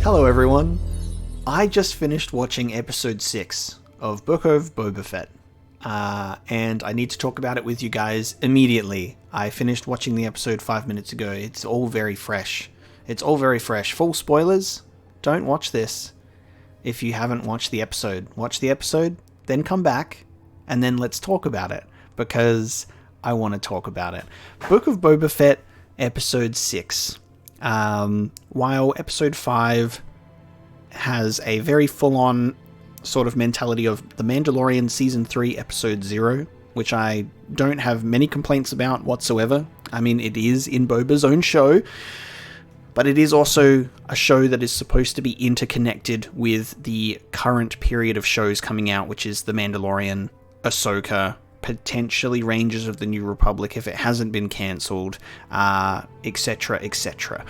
Hello everyone. I just finished watching episode 6 of Book of Boba Fett. And I need to talk about it with you guys immediately. I finished watching the episode 5 minutes ago. It's all very fresh. Full spoilers. Don't watch this if you haven't watched the episode. Watch the episode, then come back, and then let's talk about it, because I want to talk about it. Book of Boba Fett, episode 6. While episode 5 has a very full-on sort of mentality of The Mandalorian Season 3, Episode 0, which I don't have many complaints about whatsoever. I mean, it is in Boba's own show, but it is also a show that is supposed to be interconnected with the current period of shows coming out, which is The Mandalorian, Ahsoka, potentially Rangers of the New Republic if it hasn't been cancelled, etc., etc.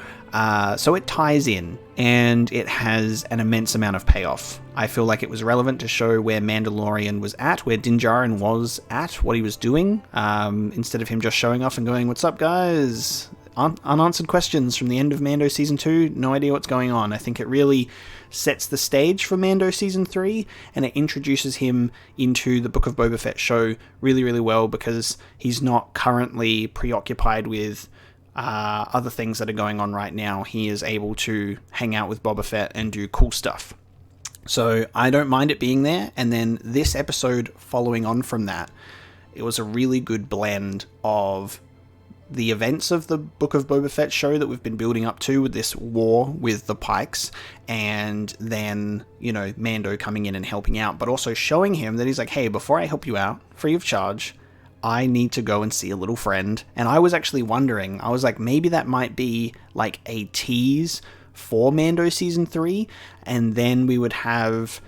So it ties in, and it has an immense amount of payoff. I feel like it was relevant to show where Mandalorian was at, where Din Djarin was at, what he was doing, instead of him just showing off and going, "What's up, guys?" Unanswered questions from the end of Mando Season 2, no idea what's going on. I think it really sets the stage for Mando Season 3, and it introduces him into the Book of Boba Fett show really, really well, because he's not currently preoccupied with other things that are going on right now. He is able to hang out with Boba Fett and do cool stuff. So I don't mind it being there, and then this episode following on from that, it was a really good blend of the events of the Book of Boba Fett show that we've been building up to with this war with the Pikes, and then, you know, Mando coming in and helping out, but also showing him that he's like, hey, before I help you out, free of charge, I need to go and see a little friend. And I was actually wondering, I was like, maybe that might be like a tease for Mando Season 3, and then we would have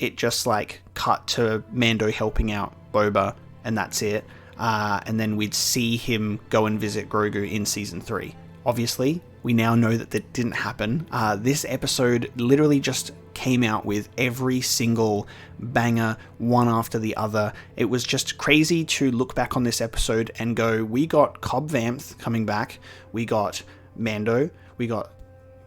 it just like cut to Mando helping out Boba, and that's it. And then we'd see him go and visit Grogu in Season 3. Obviously, we now know that that didn't happen. This episode literally just came out with every single banger, one after the other. It was just crazy to look back on this episode and go, we got Cobb Vanth coming back, we got Mando, we got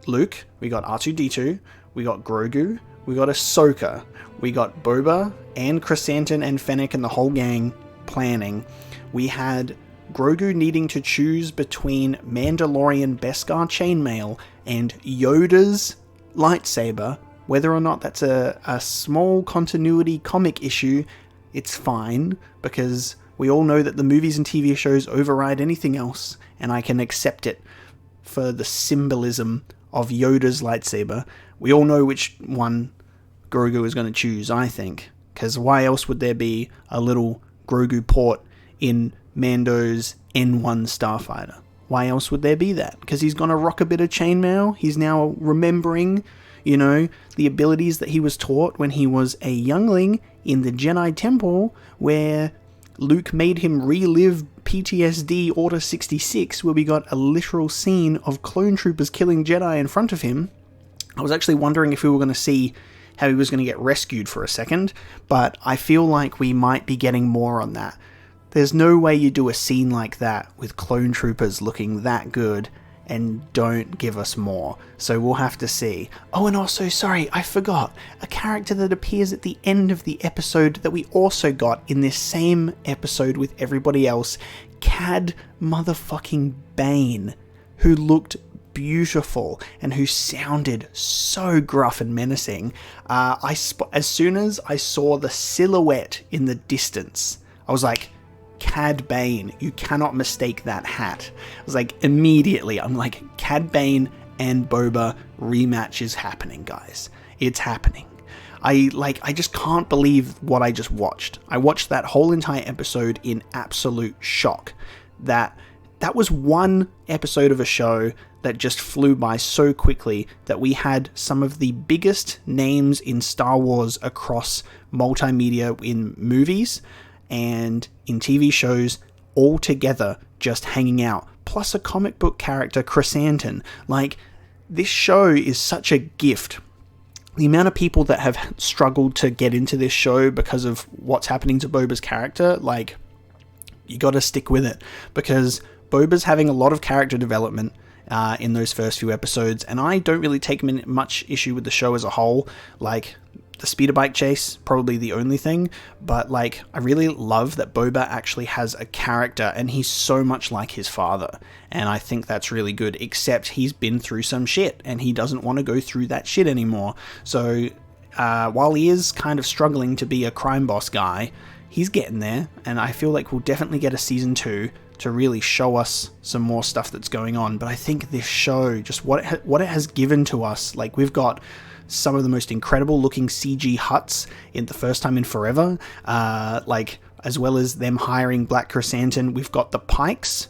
Luke, we got R2-D2, we got Grogu, we got Ahsoka, we got Boba and Chrysanthemum and Fennec and the whole gang planning. We had Grogu needing to choose between Mandalorian Beskar chainmail and Yoda's lightsaber. Whether or not that's a small continuity comic issue, it's fine, because we all know that the movies and TV shows override anything else, and I can accept it for the symbolism of Yoda's lightsaber. We all know which one Grogu is going to choose, I think, because why else would there be a little Grogu port in Mando's N1 starfighter? Why else would there be that? Because he's going to rock a bit of chainmail. He's now remembering, you know, the abilities that he was taught when he was a youngling in the Jedi Temple, where Luke made him relive PTSD Order 66, where we got a literal scene of clone troopers killing Jedi in front of him. I was actually wondering if we were going to see how he was going to get rescued for a second, but I feel like we might be getting more on that. There's no way you do a scene like that with clone troopers looking that good and don't give us more, so we'll have to see. Oh, and also, sorry, I forgot, a character that appears at the end of the episode that we also got in this same episode with everybody else, Cad motherfucking Bane, who looked beautiful and who sounded so gruff and menacing. As soon as I saw the silhouette in the distance, I was like, Cad Bane, you cannot mistake that hat. I was like, immediately, I'm like, Cad Bane and Boba rematch is happening, guys. It's happening. I just can't believe what I just watched. I watched that whole entire episode in absolute shock. That was one episode of a show that just flew by so quickly that we had some of the biggest names in Star Wars across multimedia in movies and in TV shows all together just hanging out, plus a comic book character, Chrysanthemum. Like, this show is such a gift. The amount of people that have struggled to get into this show because of what's happening to Boba's character, like, you gotta stick with it, because Boba's having a lot of character development, in those first few episodes, and I don't really take much issue with the show as a whole. Like, the speeder bike chase, probably the only thing, but like, I really love that Boba actually has a character, and he's so much like his father, and I think that's really good, except he's been through some shit, and he doesn't want to go through that shit anymore. So, while he is kind of struggling to be a crime boss guy, he's getting there, and I feel like we'll definitely get a season 2 to really show us some more stuff that's going on. But I think this show, just what it has given to us, like, we've got some of the most incredible looking CG huts in the first time in forever, like, as well as them hiring Black Chrysanthemum. We've got the Pikes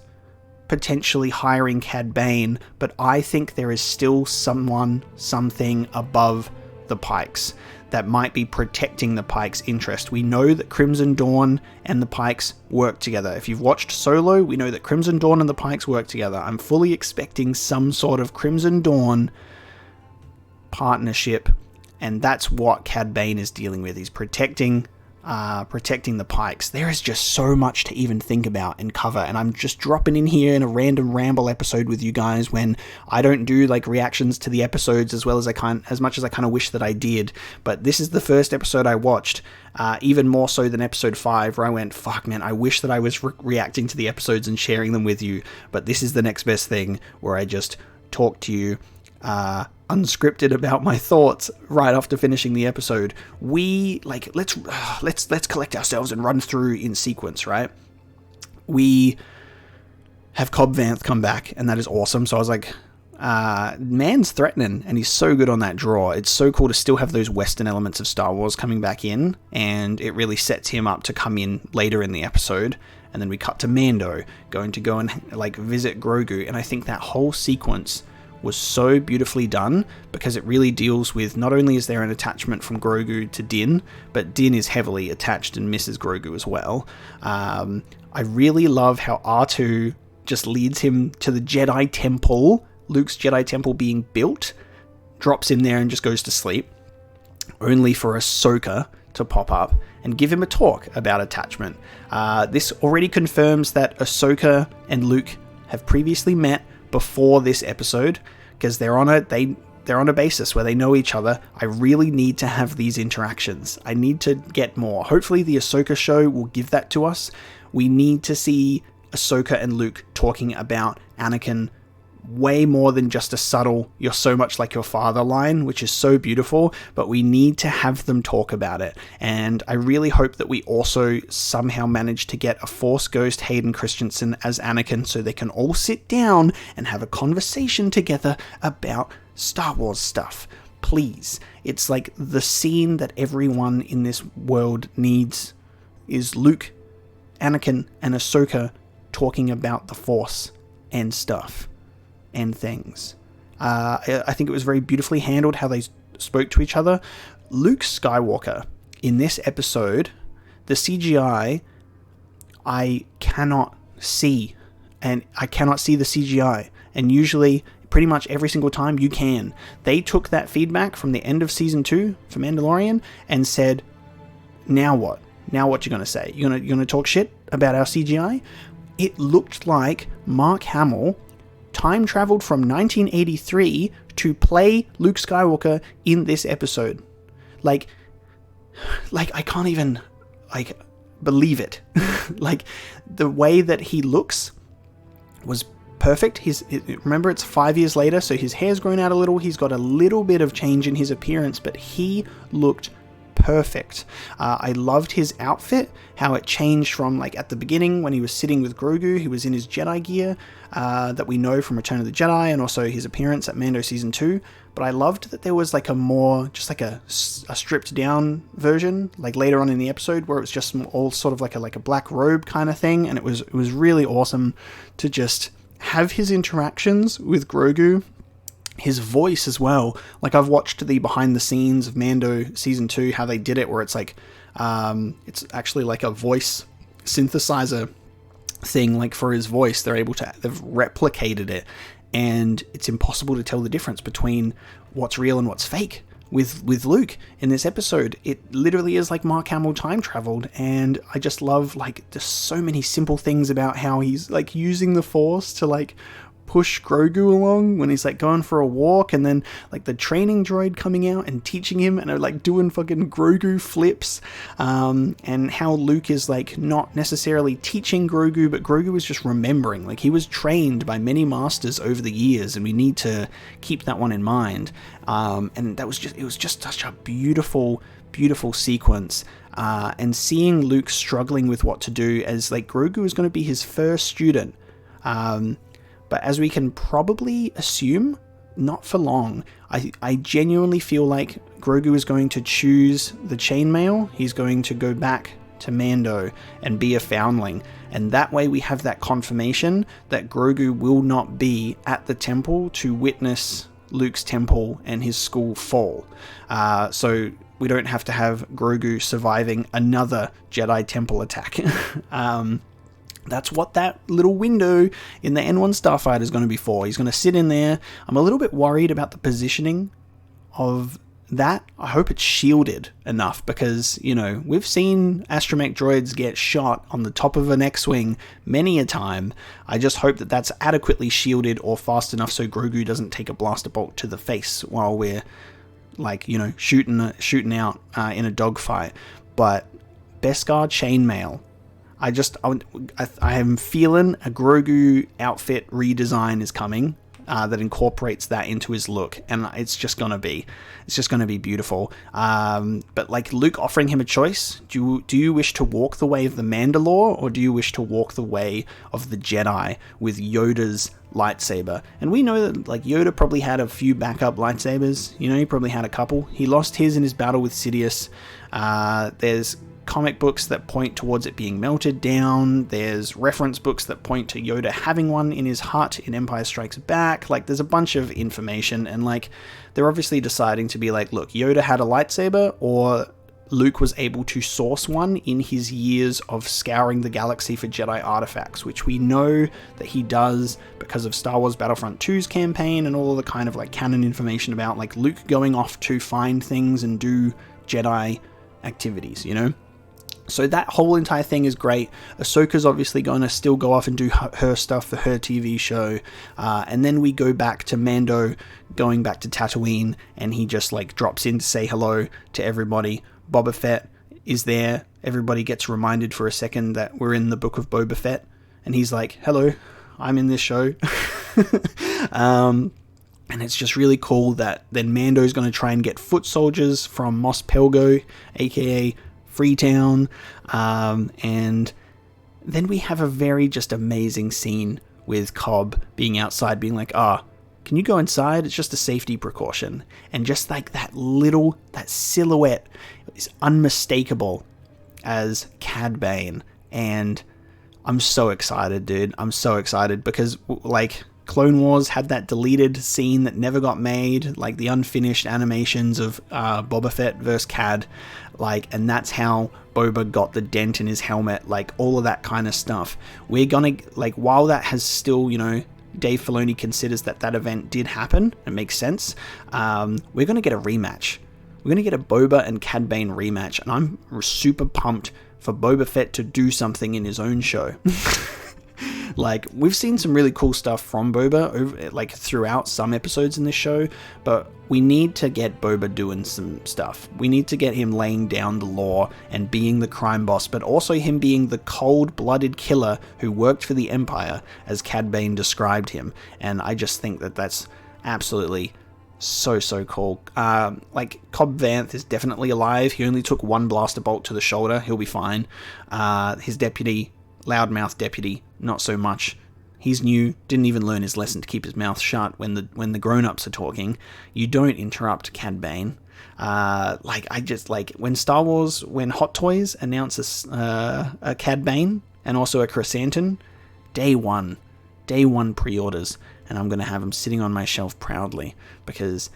potentially hiring Cad Bane, but I think there is still something above the Pikes that might be protecting the Pikes' interest. We know that Crimson Dawn and the Pikes work together. If you've watched Solo, we know that Crimson Dawn and the Pikes work together. I'm fully expecting some sort of Crimson Dawn partnership, and that's what Cad Bane is dealing with. He's protecting the Pikes. There is just so much to even think about and cover, and I'm just dropping in here in a random ramble episode with you guys when I don't do like reactions to the episodes as much as I kind of wish that I did. But this is the first episode I watched, even more so than episode 5, where I went, fuck man, I wish that I was reacting to the episodes and sharing them with you. But this is the next best thing, where I just talk to you unscripted about my thoughts right after finishing the episode. Let's collect ourselves and run through in sequence, right? We have Cobb Vanth come back, and that is awesome. So I was like, man's threatening, and he's so good on that draw. It's so cool to still have those Western elements of Star Wars coming back in, and it really sets him up to come in later in the episode. And then we cut to Mando going to go and like visit Grogu, and I think that whole sequence was so beautifully done, because it really deals with, not only is there an attachment from Grogu to Din, but Din is heavily attached and misses Grogu as well. I really love how R2 just leads him to the Jedi Temple, Luke's Jedi Temple being built, drops him there and just goes to sleep, only for Ahsoka to pop up and give him a talk about attachment. This already confirms that Ahsoka and Luke have previously met before this episode, because they're on a basis where they know each other. I really need to have these interactions. I need to get more. Hopefully the Ahsoka show will give that to us. We need to see Ahsoka and Luke talking about Anakin way more than just a subtle "you're so much like your father" line, which is so beautiful, but we need to have them talk about it. And I really hope that we also somehow manage to get a Force Ghost Hayden Christensen as Anakin, so they can all sit down and have a conversation together about Star Wars stuff. Please. It's like the scene that everyone in this world needs is Luke, Anakin, and Ahsoka talking about the Force and stuff and things. I think it was very beautifully handled how they spoke to each other. Luke Skywalker in this episode, the CGI, I cannot see, and I cannot see the CGI, and usually pretty much every single time you can. They took that feedback from the end of season 2 for Mandalorian and said, now what? Now what you gonna say? You're gonna talk shit about our CGI? It looked like Mark Hamill time traveled from 1983 to play Luke Skywalker in this episode. Like I can't even believe it. Like, the way that he looks was perfect. Remember, it's 5 years later, so his hair's grown out a little. He's got a little bit of change in his appearance, but he looked perfect. I loved his outfit, how it changed from, like, at the beginning when he was sitting with Grogu, he was in his Jedi gear that we know from Return of the Jedi, and also his appearance at Mando Season 2. But I loved that there was like a more, just like a stripped down version, like later on in the episode, where it was just all sort of like a black robe kind of thing, and it was really awesome to just have his interactions with Grogu. His voice as well. Like, I've watched the behind the scenes of Mando Season 2, how they did it, where it's like, it's actually like a voice synthesizer thing, like for his voice. They've replicated it, and it's impossible to tell the difference between what's real and what's fake with Luke in this episode. It literally is like Mark Hamill time traveled, and I just love, like, there's so many simple things about how he's like using the Force to like push Grogu along when he's like going for a walk, and then like the training droid coming out and teaching him and like doing fucking Grogu flips, and how Luke is like not necessarily teaching Grogu, but Grogu is just remembering. Like, he was trained by many masters over the years, and we need to keep that one in mind. And it was just such a beautiful sequence, and seeing Luke struggling with what to do, as like Grogu is going to be his first student, but as we can probably assume, not for long. I genuinely feel like Grogu is going to choose the chainmail. He's going to go back to Mando and be a foundling, and that way we have that confirmation that Grogu will not be at the temple to witness Luke's temple and his school fall. So we don't have to have Grogu surviving another Jedi temple attack. That's what that little window in the N1 Starfighter is going to be for. He's going to sit in there. I'm a little bit worried about the positioning of that. I hope it's shielded enough, because, you know, we've seen astromech droids get shot on the top of an X-Wing many a time. I just hope that that's adequately shielded or fast enough so Grogu doesn't take a blaster bolt to the face while we're, like, you know, shooting out in a dogfight. But Beskar chainmail. I am feeling a Grogu outfit redesign is coming, that incorporates that into his look, and it's just gonna be beautiful. But like Luke offering him a choice: do you wish to walk the way of the Mandalore, or do you wish to walk the way of the Jedi with Yoda's lightsaber? And we know that like Yoda probably had a few backup lightsabers. You know, he probably had a couple. He lost his in his battle with Sidious. There's comic books that point towards it being melted down. There's reference books that point to Yoda having one in his hut in Empire Strikes Back. Like, there's a bunch of information, and like they're obviously deciding to be like, look, Yoda had a lightsaber, or Luke was able to source one in his years of scouring the galaxy for Jedi artifacts, which we know that he does because of Star Wars Battlefront 2's campaign and all of the kind of like canon information about like Luke going off to find things and do Jedi activities, you know? So that whole entire thing is great. Ahsoka's obviously going to still go off and do her stuff for her TV show. And then we go back to Mando going back to Tatooine, and he just like drops in to say hello to everybody. Boba Fett is there. Everybody gets reminded for a second that we're in the book of Boba Fett. And he's like, hello, I'm in this show. And it's just really cool that then Mando's going to try and get foot soldiers from Mos Pelgo, aka Freetown, and then we have a very just amazing scene with Cobb being outside being like, can you go inside? It's just a safety precaution. And just like that silhouette is unmistakable as Cad Bane. And I'm so excited, dude. I'm so excited because like Clone Wars had that deleted scene that never got made, like the unfinished animations of Boba Fett versus Cad, like, and that's how Boba got the dent in his helmet, like all of that kind of stuff. We're gonna, like, while that has still, you know, Dave Filoni considers that event did happen, it makes sense, we're gonna get a rematch. We're gonna get a Boba and Cad Bane rematch, and I'm super pumped for Boba Fett to do something in his own show. Like, we've seen some really cool stuff from Boba like throughout some episodes in this show, but we need to get Boba doing some stuff. We need to get him laying down the law and being the crime boss, but also him being the cold-blooded killer who worked for the Empire, as Cad Bane described him. And I just think that that's absolutely so cool. Like, Cobb Vanth is definitely alive. He only took one blaster bolt to the shoulder. He'll be fine. His deputy, loudmouth deputy, not so much. He's new, didn't even learn his lesson to keep his mouth shut when the grown-ups are talking. You don't interrupt Cad Bane. When Star Wars, when Hot Toys announces a Cad Bane and also a Chrysanthemum, day one pre-orders, and I'm going to have them sitting on my shelf proudly, because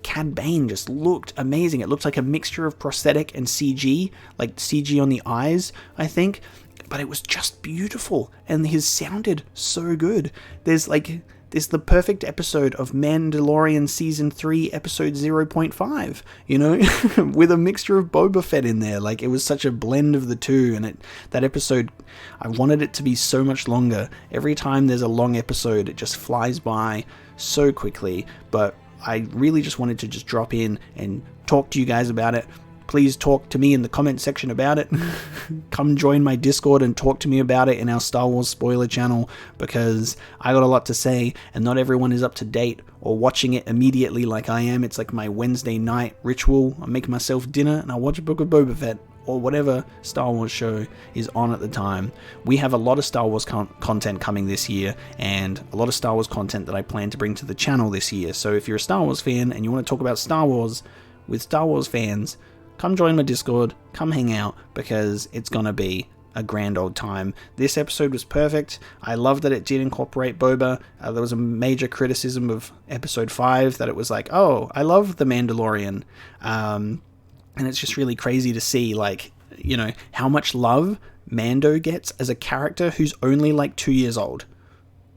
Cad Bane just looked amazing. It looked like a mixture of prosthetic and CG, like CG on the eyes, I think. But it was just beautiful, and his sounded so good. There's is the perfect episode of Mandalorian Season 3, Episode 0.5, you know, with a mixture of Boba Fett in there. Like, it was such a blend of the two, and that episode, I wanted it to be so much longer. Every time there's a long episode, it just flies by so quickly, but I really just wanted to just drop in and talk to you guys about it. Please talk to me in the comment section about it. Come join my Discord and talk to me about it in our Star Wars spoiler channel, because I got a lot to say and not everyone is up to date or watching it immediately like I am. It's like my Wednesday night ritual. I make myself dinner and I watch a Book of Boba Fett or whatever Star Wars show is on at the time. We have a lot of Star Wars content coming this year, and a lot of Star Wars content that I plan to bring to the channel this year. So if you're a Star Wars fan and you want to talk about Star Wars with Star Wars fans, come join my Discord, come hang out, because it's gonna be a grand old time. This episode was perfect. I love that it did incorporate Boba. There was a major criticism of episode 5 that it was like, oh, I love The Mandalorian. And it's just really crazy to see, like, you know, how much love Mando gets as a character who's only like 2 years old.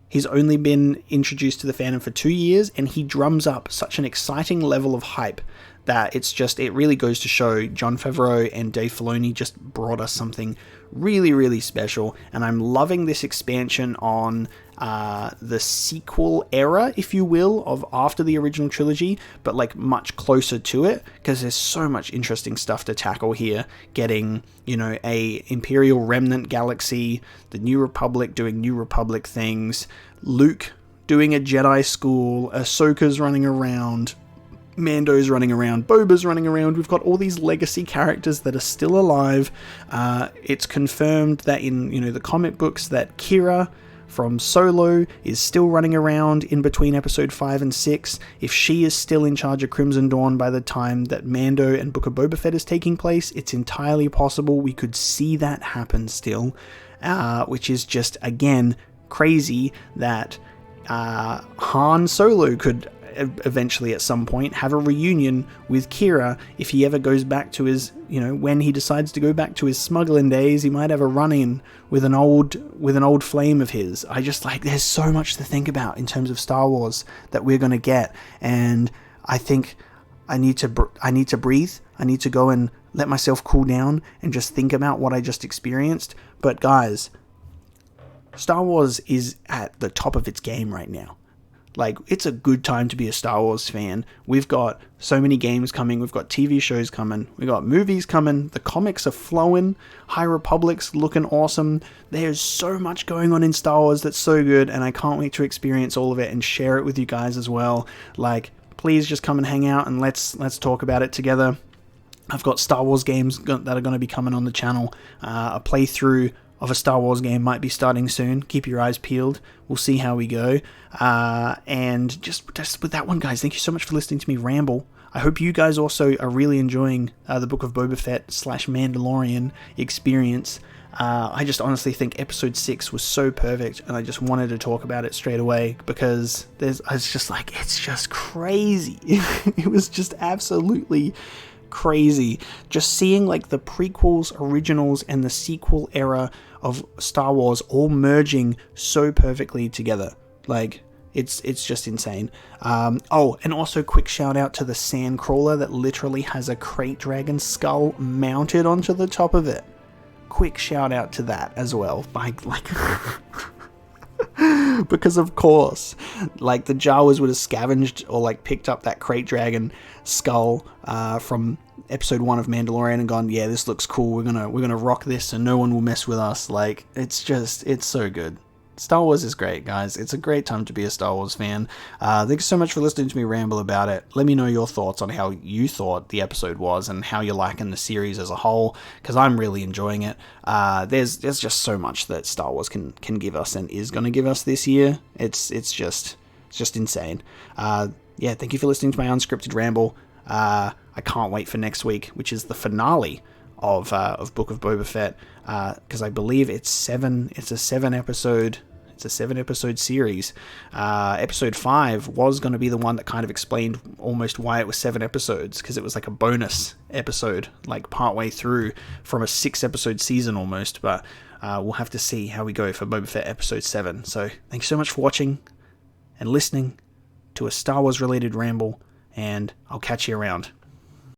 He's only been introduced to the fandom for 2 years, and he drums up such an exciting level of hype that it really goes to show Jon Favreau and Dave Filoni just brought us something really, really special. And I'm loving this expansion on the sequel era, if you will, of after the original trilogy, but like much closer to it, because there's so much interesting stuff to tackle here. Getting, you know, a Imperial Remnant galaxy, the New Republic doing New Republic things, Luke doing a Jedi school, Ahsoka's running around, Mando's running around, Boba's running around. We've got all these legacy characters that are still alive. It's confirmed that in, you know, the comic books that Kira from Solo is still running around in between episode 5 and 6. If she is still in charge of Crimson Dawn by the time that Mando and Book of Boba Fett is taking place, it's entirely possible we could see that happen still, which is just, again, crazy that Han Solo could eventually at some point have a reunion with Kira. If he ever goes back to his, you know, when he decides to go back to his smuggling days, he might have a run-in with an old flame of his. I just, like, there's so much to think about in terms of Star Wars that we're going to get, and I think I need to breathe. I need to go and let myself cool down and just think about what I just experienced. But guys, Star Wars is at the top of its game right now. Like, it's a good time to be a Star Wars fan. We've got so many games coming. We've got TV shows coming. We've got movies coming. The comics are flowing. High Republic's looking awesome. There's so much going on in Star Wars that's so good, and I can't wait to experience all of it and share it with you guys as well. Like, please just come and hang out and let's talk about it together. I've got Star Wars games that are going to be coming on the channel. A playthrough of a Star Wars game might be starting soon. Keep your eyes peeled. We'll see how we go. And just with that one, guys, thank you so much for listening to me ramble. I hope you guys also are really enjoying the Book of Boba Fett / Mandalorian experience. I just honestly think episode 6 was so perfect, and I just wanted to talk about it straight away because I was just like, it's just crazy. It was just absolutely crazy. Just seeing like the prequels, originals, and the sequel era of Star Wars all merging so perfectly together. Like, it's just insane. Oh, and also quick shout out to the Sandcrawler that literally has a Krayt Dragon skull mounted onto the top of it. Quick shout out to that as well. Like because of course, like, the Jawas would have scavenged or like picked up that Krayt Dragon skull from episode 1 of Mandalorian and gone, yeah, this looks cool. We're gonna rock this, and no one will mess with us. Like, it's so good. Star Wars is great, guys. It's a great time to be a Star Wars fan. Thanks so much for listening to me ramble about it. Let me know your thoughts on how you thought the episode was and how you're liking the series as a whole, because I'm really enjoying it. There's just so much that Star Wars can give us and is going to give us this year. It's just insane. Yeah, thank you for listening to my unscripted ramble. I can't wait for next week, which is the finale of Book of Boba Fett, because I believe it's a seven episode series. Episode 5 was going to be the one that kind of explained almost why it was 7 episodes, because it was like a bonus episode, like partway through from a 6-episode season almost. But we'll have to see how we go for Boba Fett episode 7. So thank you so much for watching. and listening to a Star Wars related ramble, and I'll catch you around.